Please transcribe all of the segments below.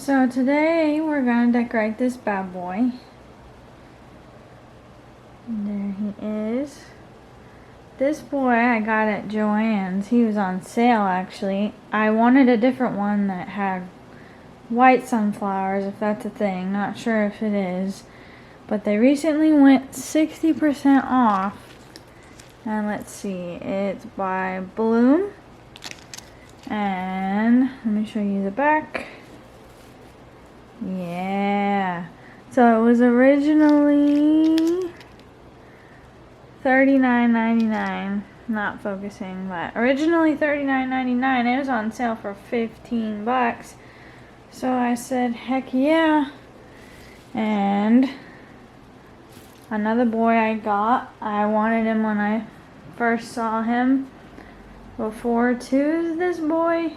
So today we're gonna decorate this bad boy. And there he is. This boy I got at Joann's. He was on sale actually. I wanted a different one that had white sunflowers, if that's a thing. Not sure if it is. But they recently went 60% off. And let's see, it's by Bloom. And let me show you the back. Yeah. So it was originally $39.99. Not focusing, but originally $39.99. It was on sale for $15. So I said, heck yeah. And another boy I wanted him when I first saw him before too. This boy,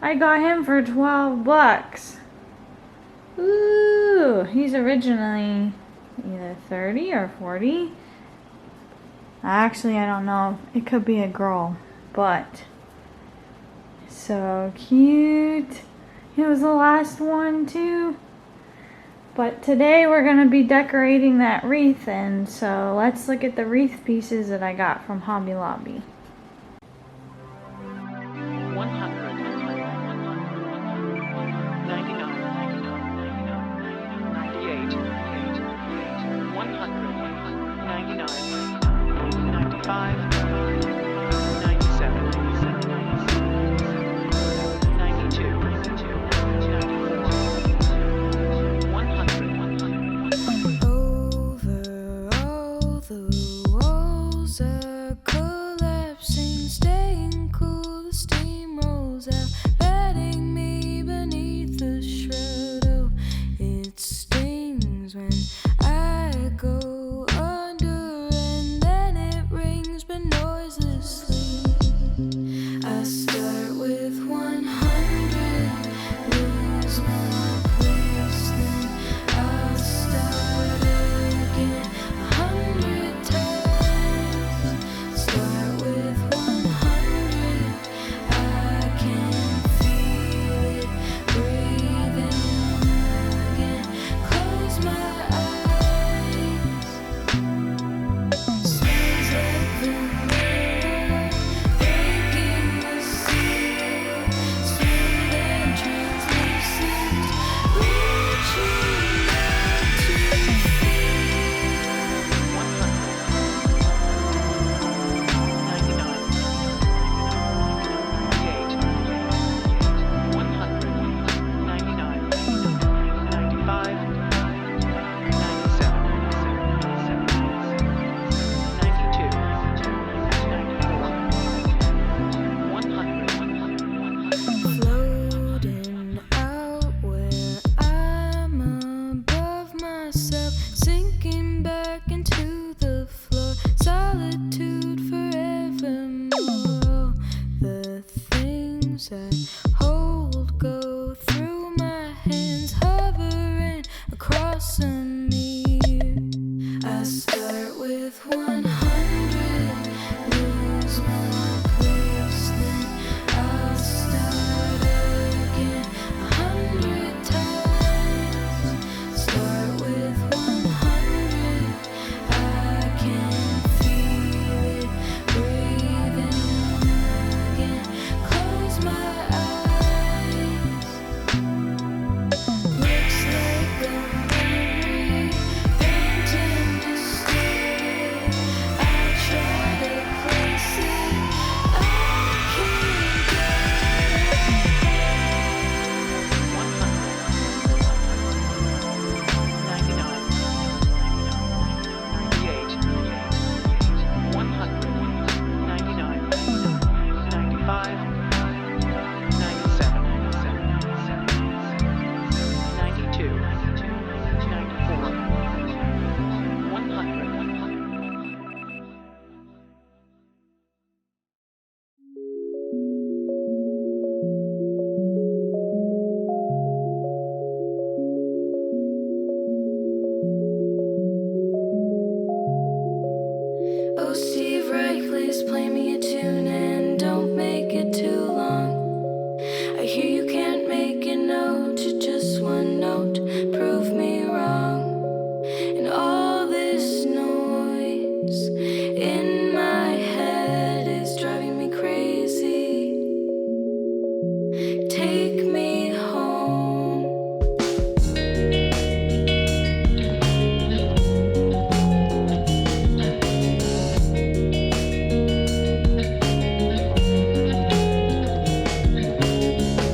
I got him for $12. Ooh, he's originally either 30 or 40. Actually, I don't know. It could be a girl, but so cute. It was the last one too. But today we're going to be decorating that wreath, and so let's look at the wreath pieces that I got from Hobby Lobby. 100. Take me home.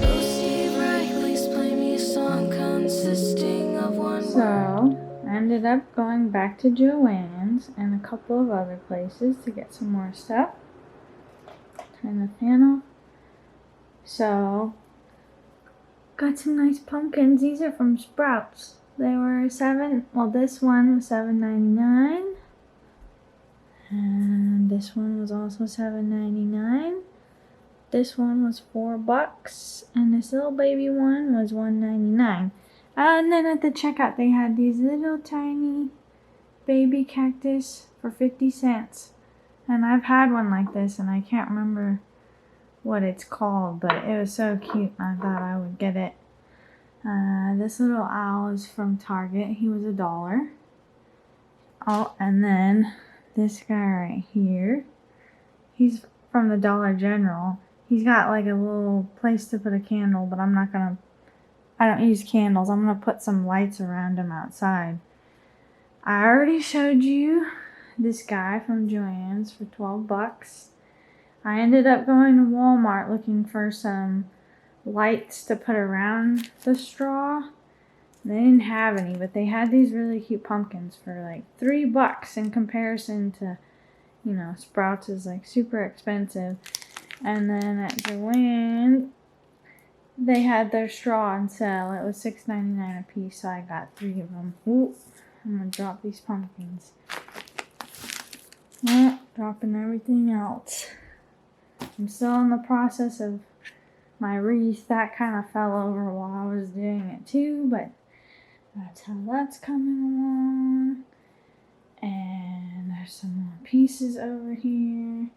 Oh, Steve Wright, please play me a song consisting of one word. So, I ended up going back to Joann's and a couple of other places to get some more stuff. Turn the fan off. So, got some nice pumpkins. These are from Sprouts. They were this one was $7.99. And this one was also $7.99. This one was $4, and this little baby one was $1.99. And then at the checkout, they had these little tiny baby cactus for 50 cents. And I've had one like this, and I can't remember what it's called, but it was so cute, I thought I would get it. This little owl is from Target. He was $1. Oh, and then this guy right here, he's from the Dollar General. He's got like a little place to put a candle, but I don't use candles. I'm gonna put some lights around him outside. I already showed you this guy from Joann's for $12. I ended up going to Walmart looking for some lights to put around the straw. They didn't have any, but they had these really cute pumpkins for like $3 in comparison to, Sprouts is like super expensive. And then at Joann's, they had their straw on sale. It was $6.99 a piece, so I got 3 of them. Ooh, I'm gonna drop these pumpkins. Oh, dropping everything else. I'm still in the process of my wreath. That kind of fell over while I was doing it too, but that's how that's coming along. And there's some more pieces over here.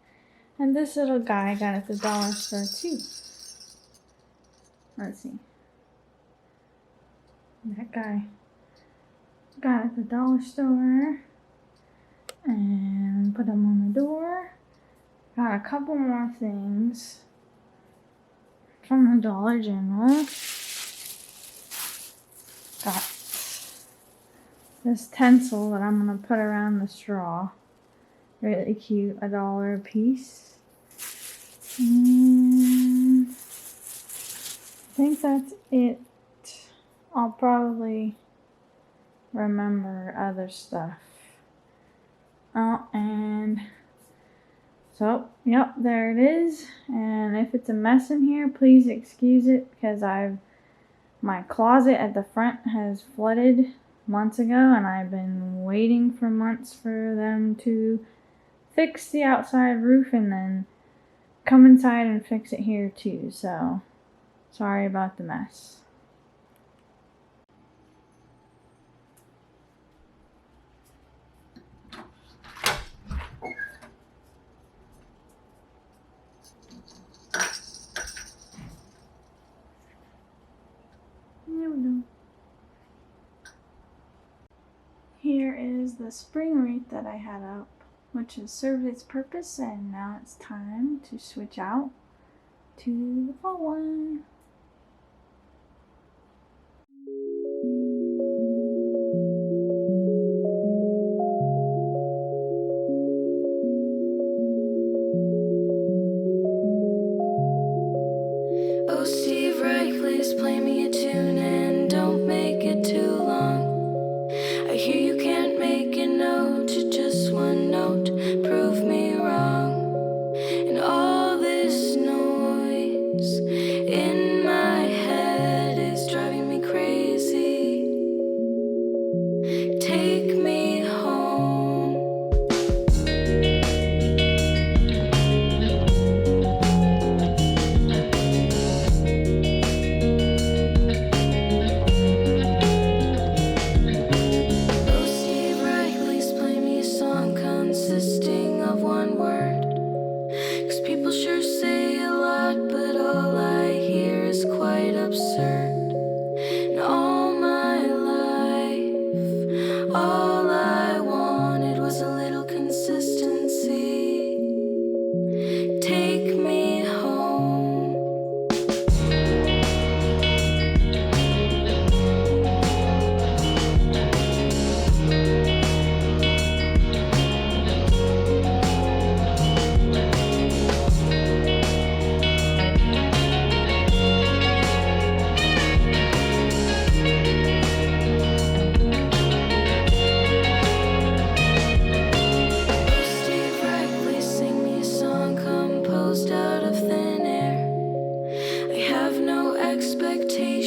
And this little guy I got at the dollar store too. Let's see. That guy got at the dollar store. And put him on the door. Got a couple more things from the Dollar General. Got this tinsel that I'm going to put around the straw. Really cute, $1 a piece. I think that's it. I'll probably remember other stuff. Oh, and so, yep, there it is. And if it's a mess in here, please excuse it, because my closet at the front has flooded months ago, and I've been waiting for months for them to fix the outside roof and then come inside and fix it here too. So, sorry about the mess. Here is the spring wreath that I had up, which has served its purpose, and now it's time to switch out to the fall one. Oh, Steve Wright, please play me a tune and don't make it too long. I hear you can't make a note to just one note. Prove me wrong. And all this noise in my head is driving me crazy. Take me home. expectations.